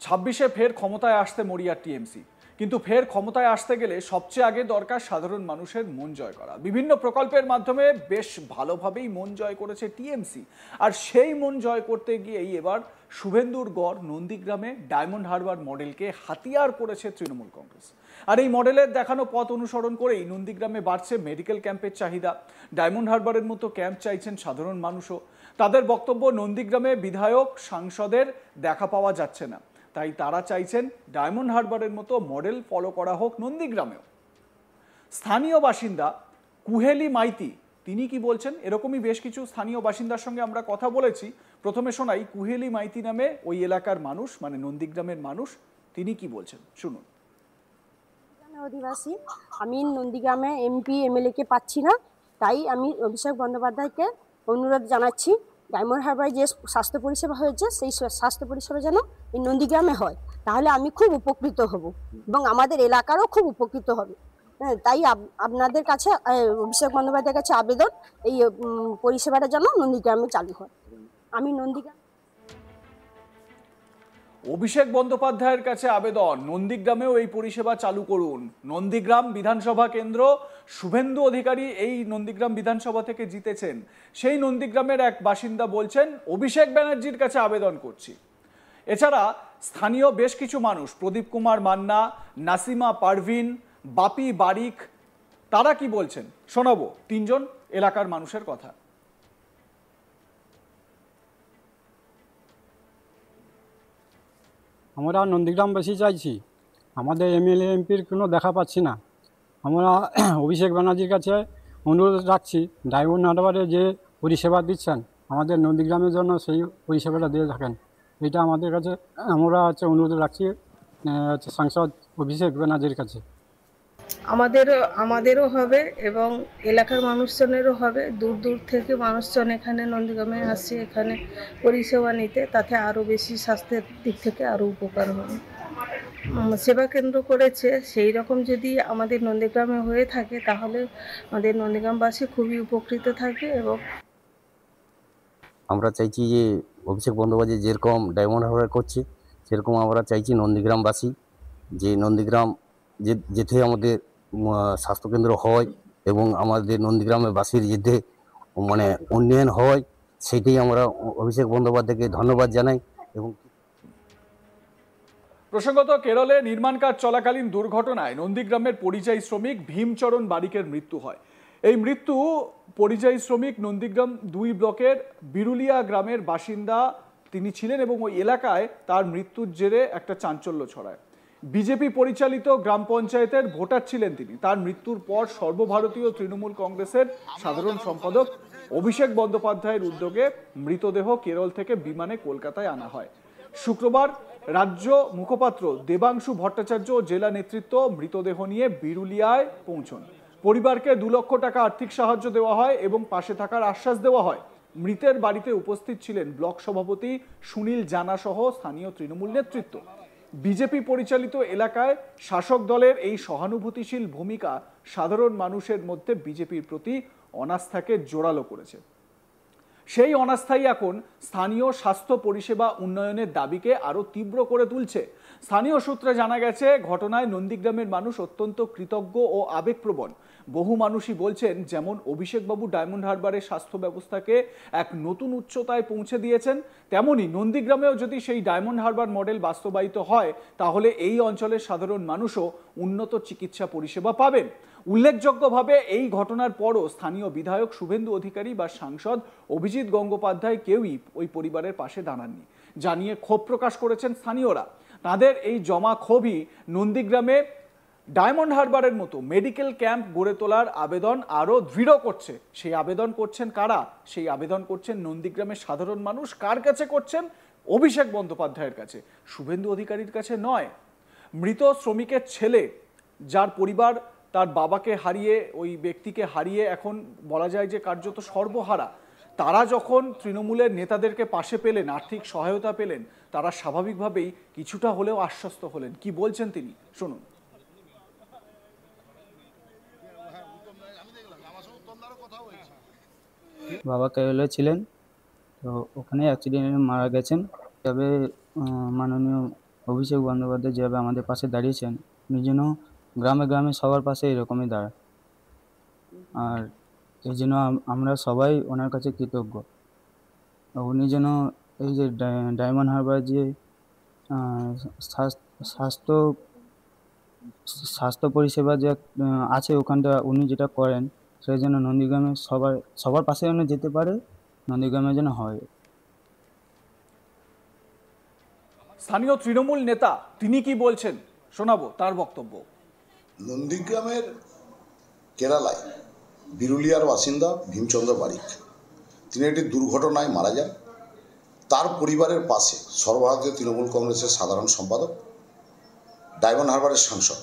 ছাব্বিশে ফের ক্ষমতায় আসতে মরিয়ার টিএমসি, কিন্তু ফের ক্ষমতায় আসতে গেলে সবচেয়ে আগে দরকার সাধারণ মানুষের মন জয় করা। বিভিন্ন প্রকল্পের মাধ্যমে বেশ ভালোভাবেই মন জয় করেছে টিএমসি, আর সেই মন জয় করতে গিয়েই এবার শুভেন্দুর গড় নন্দীগ্রামে ডায়মন্ড হারবার মডেলকে হাতিয়ার করেছে তৃণমূল কংগ্রেস। আর এই মডেলের দেখানো পথ অনুসরণ করেই নন্দীগ্রামে বাড়ছে মেডিকেল ক্যাম্পের চাহিদা। ডায়মন্ড হারবারের মতো ক্যাম্প চাইছেন সাধারণ মানুষও। তাদের বক্তব্য, নন্দীগ্রামে বিধায়ক সাংসদের দেখা পাওয়া যাচ্ছে না, তাই তারা চাইছেন ডায়মন্ড হারবারের মতো মডেল ফলো করা হোক নন্দীগ্রামেও। স্থানীয় বাসিন্দা কুহেলি মাইতি তিনি কি বলছেন, এরকমই বেশ কিছু স্থানীয় বাসিন্দার সঙ্গে আমরা কথা বলেছি। প্রথমে শোনাই কুহেলি মাইতি নামে ওই এলাকার মানুষ, মানে নন্দীগ্রামের মানুষ, তিনি কি বলছেন শুনুন। অধিবাসী, আমি নন্দীগ্রামে এমপি এমএলএ কে পাচ্ছি না, তাই আমি অভিষেক বন্দ্যোপাধ্যায়কে অনুরোধ জানাচ্ছি ডায়মন্ড হারবারে যে স্বাস্থ্য পরিষেবা হয়েছে সেই স্বাস্থ্য পরিষেবা যেন এই নন্দীগ্রামে হয়, তাহলে আমি খুব উপকৃত হব এবং আমাদের এলাকারও খুব উপকৃত হবে। তাই আপনাদের কাছে অভিষেক বন্দ্যোপাধ্যায়ের কাছে আবেদন, এই পরিষেবাটা যেন নন্দীগ্রামে চালু হয়। আমি নন্দীগ্রাম অভিষেক বন্দ্যোপাধ্যায়ের কাছে আবেদন, নন্দীগ্রামেও এই পরিষেবা চালু করুন। নন্দীগ্রাম বিধানসভা কেন্দ্র, শুভেন্দু অধিকারী এই নন্দীগ্রাম বিধানসভা থেকে জিতেছেন। সেই নন্দীগ্রামের এক বাসিন্দা বলছেন, অভিষেক ব্যানার্জির কাছে আবেদন করছি। এছাড়া স্থানীয় বেশ কিছু মানুষ, প্রদীপ কুমার মান্না, নাসিমা পারভিন, বাপি বারিক, তারা কি বলছেন শোনাবো তিনজন এলাকার মানুষের কথা। আমরা নন্দীগ্রামবাসী চাইছি, আমাদের এমএলএ এমপির কোনো দেখা পাচ্ছি না। আমরা অভিষেক ব্যানার্জির কাছে অনুরোধ রাখছি, ডায়মন্ড হারবারে যে পরিষেবা দিচ্ছেন আমাদের নন্দীগ্রামের জন্য সেই পরিষেবাটা দিয়ে থাকেন। এটা আমাদের কাছে আমরা অনুরোধ রাখছি সাংসদ অভিষেক ব্যানার্জির কাছে। আমাদেরও হবে এবং এলাকার মানুষজনেরও হবে। দূর দূর থেকে মানুষজন এখানে নন্দীগ্রামে আসছে এখানে পরিষেবা নিতে, তাতে আরও বেশি স্বাস্থ্যের দিক থেকে আরও উপকার হবে। সেবা কেন্দ্র করেছে, সেই রকম যদি আমাদের নন্দীগ্রামে হয়ে থাকে তাহলে আমাদের নন্দীগ্রামবাসী খুবই উপকৃত থাকবে। এবং আমরা চাইছি যে অভিষেক বন্দ্যোপাধ্যায় যেরকম ডায়মন্ড হারবার করছে সেরকম আমরা চাইছি নন্দীগ্রামবাসী যে নন্দীগ্রাম যেতে আমাদের স্বাস্থ্যকেন্দ্র হয় এবং আমাদের নন্দীগ্রামের বাসীর যেতে মানে উন্নয়ন হয়, সেটাই আমরা অভিষেক বন্দ্যোপাধ্যায়কে ধন্যবাদ জানাই। এবং প্রসঙ্গত, কেরলে নির্মাণ কাজ চলাকালীন দুর্ঘটনায় নন্দীগ্রামের পরিযায়ী শ্রমিক ভীমচরণ বারিকের মৃত্যু হয়। এই মৃত্যু পরিযায়ী শ্রমিক নন্দীগ্রাম 2 ব্লকের বিরুলিয়া গ্রামের বাসিন্দা তিনি ছিলেন এবং ওই এলাকায় তার মৃত্যুর জেরে একটা চাঞ্চল্য ছড়ায়। বিজেপি পরিচালিত গ্রাম পঞ্চায়েতের ভোটার ছিলেন তিনি। তার মৃত্যুর পর সর্বভারতীয় তৃণমূল কংগ্রেসের সাধারণ সম্পাদক অভিষেক বন্দ্যোপাধ্যায়ের উদ্যোগে মৃতদেহ কেরল থেকে বিমানে কলকাতায় আনা হয়। শুক্রবার রাজ্য মুখপাত্র দেবাংশু ভট্টাচার্য ও জেলা নেতৃত্ব মৃতদেহ নিয়ে বিরুলিয়ায় পৌঁছন। পরিবারকে 2 লক্ষ টাকা আর্থিক সাহায্য দেওয়া হয় এবং পাশে থাকার আশ্বাস দেওয়া হয়। মৃতের বাড়িতে উপস্থিত ছিলেন ব্লক সভাপতি সুনীল জানা সহ স্থানীয় তৃণমূল নেতৃত্ব। বিজেপি পরিচালিত এলাকায় শাসক দলের এই সহানুভূতিশীল ভূমিকা সাধারণ মানুষের মধ্যে বিজেপির প্রতি অনাস্থাকে জোরালো করেছে। সেই অনাস্থাই এখন স্থানীয় স্বাস্থ্য পরিষেবা উন্নয়নের দাবিকে আরো তীব্র করে তুলছে। স্থানীয় সূত্রে জানা গেছে, ঘটনায় নন্দীগ্রামের মানুষ অত্যন্ত কৃতজ্ঞ ও আবেগপ্রবণ। বহু মানুষই বলছেন, যেমন অভিষেকবাবু ডায়মন্ড হারবারের স্বাস্থ্য ব্যবস্থাকে এক নতুন উচ্চতায় পৌঁছে দিয়েছেন, তেমনি নন্দীগ্রামেও যদি সেই ডায়মন্ড হারবার মডেল বাস্তবায়িত হয় তাহলে এই অঞ্চলের সাধারণ মানুষও উন্নত চিকিৎসা পরিষেবা পাবেন। উল্লেখযোগ্যভাবে এই ঘটনার পরও স্থানীয় বিধায়ক শুভেন্দু অধিকারী বা সাংসদ অভিজিৎ গঙ্গোপাধ্যায় কেউই ওই পরিবারের পাশে দাঁড়াননি, জানিয়ে ক্ষোভ প্রকাশ করেছেন স্থানীয়রা। তাদের এই জমা ক্ষোভই নন্দীগ্রামে ডায়মন্ড হারবারের মতো মেডিকেল ক্যাম্প গড়ে তোলার আবেদন আরো দৃঢ় করছে। সেই আবেদন করছেন কারা? সেই আবেদন করছেন নন্দীগ্রামের সাধারণ মানুষ। কার কাছে করছেন? অভিষেক বন্দ্যোপাধ্যায়ের কাছে, শুভেন্দু অধিকারীর কাছে নয়। মৃত শ্রমিকের ছেলে, যার পরিবার তার বাবাকে হারিয়ে, ওই ব্যক্তিকে হারিয়ে এখন বলা যায় যে কার্যত সর্বহারা, তারা যখন তৃণমূলের নেতাদেরকে পাশে পেলেন, আর্থিক সহায়তা পেলেন, তারা স্বাভাবিকভাবেই কিছুটা হলেও আশ্বস্ত হলেন। কি বলছেন তিনি শুনুন। বাবা কেরলে ছিলেন, তো ওখানে অ্যাক্সিডেন্টে মারা গেছেন। তবে মাননীয় অভিষেক বন্দ্যোপাধ্যায় যেভাবে আমাদের পাশে দাঁড়িয়েছেন, উনি যেন গ্রামে গ্রামে সবার পাশে এরকমই দাঁড়ায়। আর এই জন্য আমরা সবাই ওনার কাছে কৃতজ্ঞ। উনি যেন এই যে ডায়মন্ড হারবার যে স্বাস্থ্য স্বাস্থ্য পরিষেবা যে আছে ওখানটা, উনি যেটা করেন সেই জন্য নন্দীগ্রামে সবার পাশে যেন যেতে পারে, নন্দীগ্রামে যেন হয়। স্থানীয় তৃণমূল নেতা তিনি কি বলছেন শোনাবো তার বক্তব্য। নন্দীগ্রামের কেরালায় বিরুলিয়ার বাসিন্দা ভীমচন্দ্র বারিক, তিনি একটি দুর্ঘটনায় মারা যান। তার পরিবারের পাশে সর্বভারতীয় তৃণমূল কংগ্রেসের সাধারণ সম্পাদক, ডায়মন্ড হারবারের সাংসদ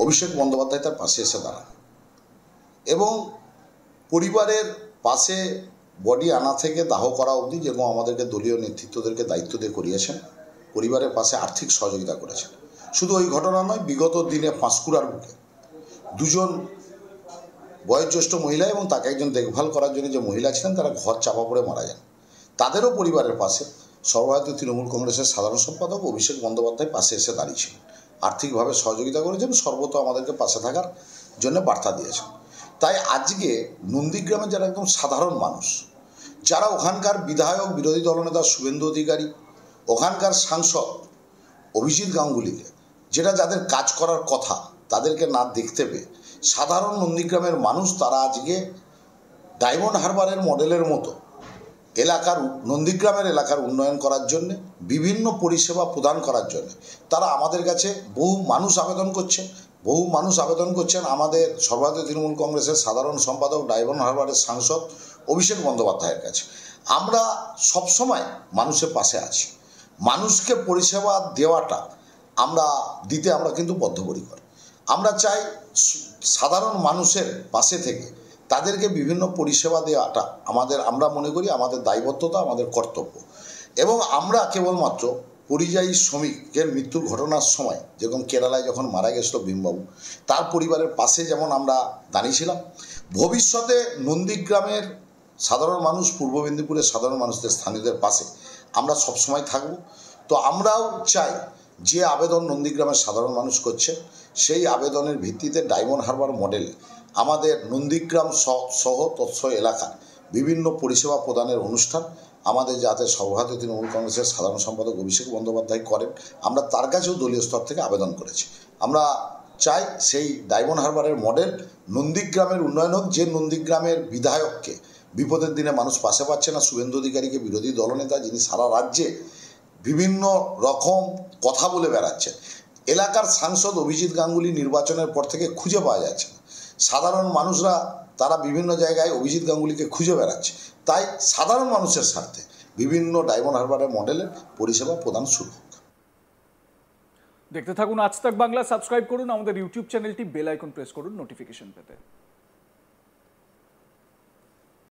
অভিষেক বন্দ্যোপাধ্যায় তার পাশে এসে দাঁড়ান এবং পরিবারের পাশে বডি আনা থেকে দাহ করা অবধি, যেরকম আমাদেরকে দলীয় নেতৃত্বদেরকে দায়িত্ব দিয়ে করিয়েছেন, পরিবারের পাশে আর্থিক সহযোগিতা করেছেন। শুধু ওই ঘটনা নয়, বিগত দিনে পাঁশকুড়ার বুকে দুজন বয়োজ্যেষ্ঠ মহিলা এবং তাকে একজন দেখভাল করার জন্য যে মহিলা ছিলেন, তারা ঘর চাপা পড়ে মারা যান। তাদেরও পরিবারের পাশে সর্বভারতীয় তৃণমূল কংগ্রেসের সাধারণ সম্পাদক অভিষেক বন্দ্যোপাধ্যায় পাশে এসে দাঁড়িয়েছিলেন, আর্থিকভাবে সহযোগিতা করেছেন, সর্বত আমাদেরকে পাশে থাকার জন্য বার্তা দিয়েছেন। তাই আজকে নন্দীগ্রামের যারা একদম সাধারণ মানুষ, যারা ওখানকার বিধায়ক বিরোধী দলনেতা শুভেন্দু অধিকারী, ওখানকার সাংসদ অভিজিৎ গাঙ্গুলিকে, যেটা যাদের কাজ করার কথা তাদেরকে না দেখতে পেয়ে সাধারণ নন্দীগ্রামের মানুষ, তারা আজকে ডায়মন্ড হারবারের মডেলের মতো নন্দীগ্রামের এলাকার উন্নয়ন করার জন্যে, বিভিন্ন পরিষেবা প্রদান করার জন্য তারা আমাদের কাছে বহু মানুষ আবেদন করছেন। আমাদের সর্বভারতীয় তৃণমূল কংগ্রেসের সাধারণ সম্পাদক, ডায়মন্ড হারবারের সাংসদ অভিষেক বন্দ্যোপাধ্যায়ের কাছে। আমরা সবসময় মানুষের পাশে আছি। মানুষকে পরিষেবা দেওয়াটা দিতে আমরা কিন্তু বদ্ধপরিকর। আমরা চাই সাধারণ মানুষের পাশে থেকে তাদেরকে বিভিন্ন পরিষেবা দেওয়াটা আমরা মনে করি আমাদের দায়বদ্ধতা, আমাদের কর্তব্য। এবং আমরা কেবলমাত্র পরিযায়ী শ্রমিকের মৃত্যুর ঘটনার সময়, যেরকম কেরালায় যখন মারা গেছিল ভীমবাবু, তার পরিবারের পাশে যেমন আমরা দাঁড়িয়েছিলাম, ভবিষ্যতে নন্দীগ্রামের সাধারণ মানুষ, পূর্ব মেদিনীপুরের সাধারণ মানুষদের, স্থানীয়দের পাশে আমরা সবসময় থাকব। তো আমরাও চাই যে আবেদন নন্দীগ্রামের সাধারণ মানুষ করছে, সেই আবেদনের ভিত্তিতে ডায়মন্ড হারবার মডেলে আমাদের নন্দীগ্রাম সহ তৎস এলাকার বিভিন্ন পরিষেবা প্রদানের অনুষ্ঠান আমাদের যাতে সর্বভারতীয় তৃণমূল কংগ্রেসের সাধারণ সম্পাদক অভিষেক বন্দ্যোপাধ্যায় করেন, আমরা তার কাছেও দলীয় স্তর থেকে আবেদন করেছি। আমরা চাই সেই ডায়মন্ড হারবারের মডেল নন্দীগ্রামের উন্নয়ন হোক। যে নন্দীগ্রামের বিধায়ককে বিপদের দিনে মানুষ পাশে পাচ্ছে না, শুভেন্দু অধিকারীকে বিরোধী দলনেতা, যিনি সারা রাজ্যে বিভিন্ন রকম কথা বলে বেড়াচ্ছেন, এলাকার সাংসদ অভিজিৎ গাঙ্গুলি নির্বাচনের পর থেকে খুঁজে পাওয়া যাচ্ছে না। সাধারণ মানুষরা তারা বিভিন্ন জায়গায় অভিজিৎ গাঙ্গুলিকে খুঁজে বেড়াচ্ছে। তাই সাধারণ মানুষের স্বার্থে বিভিন্ন ডায়মন্ড হারবারের মডেলের পরিষেবা প্রদান শুরু হোক। দেখতে থাকুন আজ তাক বাংলা, সাবস্ক্রাইব করুন আমাদের ইউটিউব চ্যানেলটি, বেল আইকন প্রেস করুন নোটিফিকেশন পেতে।